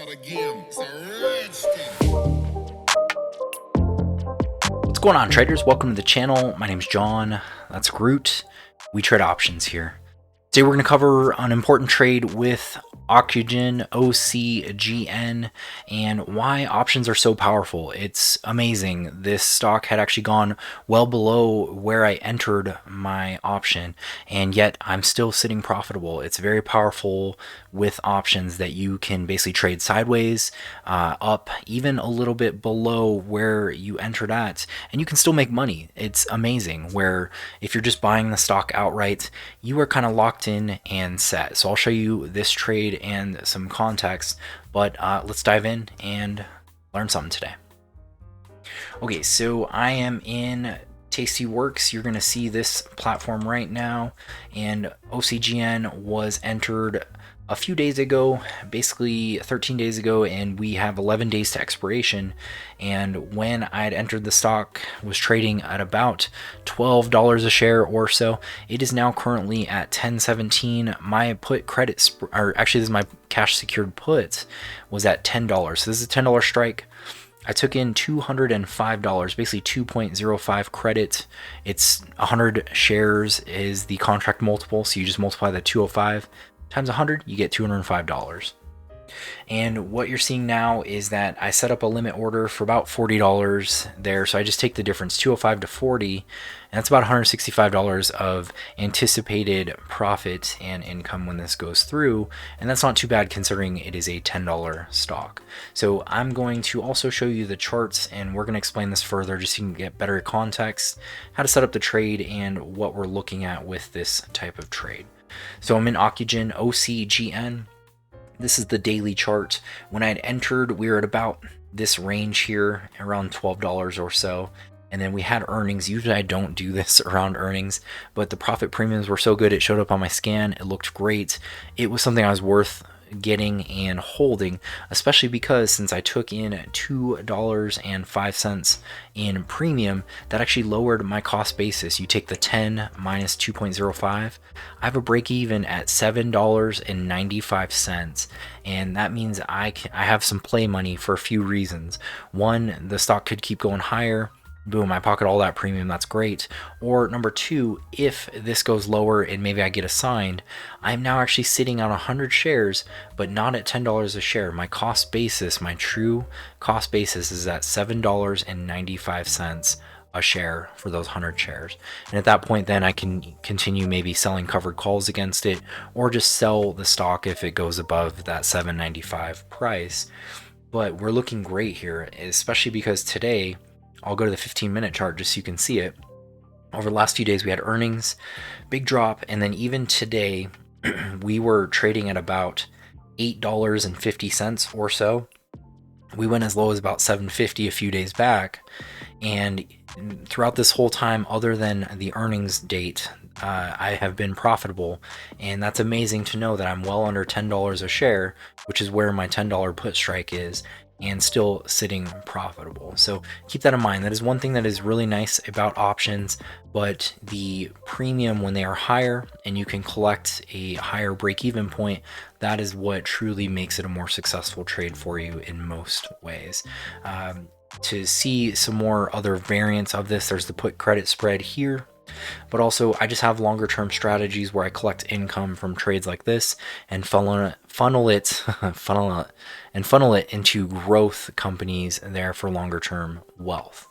again. It's a rich thing. What's going on, traders? Welcome to the channel. My name's John. That's Groot. We trade options here. Today we're going to cover an important trade with Ocugen, OCGN, and why options are so powerful. It's amazing. This stock had actually gone well below where I entered my option, and yet I'm still sitting profitable. It's very powerful with options that you can basically trade sideways, up, even a little bit below where you entered at, and you can still make money. It's amazing where if you're just buying the stock outright, you are kind of locked in and set. So I'll show you this trade and some context, but let's dive in and learn something today. Okay, so I am in Tasty Works. You're going to see this platform right now, and OCGN was entered a few days ago, basically 13 days ago, and we have 11 days to expiration. And when I had entered the stock, was trading at about $12 a share or so. It is now currently at $10.17. My put credit, or actually this is my cash secured put, was at $10. So this is a $10 strike. I took in $205, basically 2.05 credit. It's 100 shares is the contract multiple, so you just multiply the 205 times 100, you get $205. And what you're seeing now is that I set up a limit order for about $40 there, so I just take the difference, 205 to 40, and that's about $165 of anticipated profit and income when this goes through, and that's not too bad considering it is a $10 stock. So I'm going to also show you the charts, and we're going to explain this further just so you can get better context, how to set up the trade, and what we're looking at with this type of trade. So I'm in Ocugen, OCGN. This is the daily chart. When I had entered, we were at about this range here, around $12 or so. And then we had earnings. Usually I don't do this around earnings, but the profit premiums were so good. It showed up on my scan. It looked great. It was something I was worth getting and holding, especially because since I took in $2.05 in premium, that actually lowered my cost basis. You take the 10 minus 2.05, I have a break even at $7.95, and that means I have some play money for a few reasons. One, the stock could keep going higher. Boom, I pocket all that premium, that's great. Or number two, if this goes lower and maybe I get assigned, I'm now actually sitting on 100 shares, but not at $10 a share. My cost basis, my true cost basis is at $7.95 a share for those 100 shares. And at that point, then I can continue maybe selling covered calls against it, or just sell the stock if it goes above that $7.95 price. But we're looking great here, especially because today, I'll go to the 15-minute chart just so you can see it. Over the last few days, we had earnings, big drop, and then even today, we were trading at about $8.50 or so. We went as low as about $7.50 a few days back, and throughout this whole time, other than the earnings date, I have been profitable, and that's amazing to know that I'm well under $10 a share, which is where my $10 put strike is, and still sitting profitable. So keep that in mind. That is one thing that is really nice about options, but the premium when they are higher and you can collect a higher break-even point, that is what truly makes it a more successful trade for you in most ways. To see some more other variants of this, there's the put credit spread here. But also I just have longer term strategies where I collect income from trades like this and funnel it into growth companies there for longer term wealth.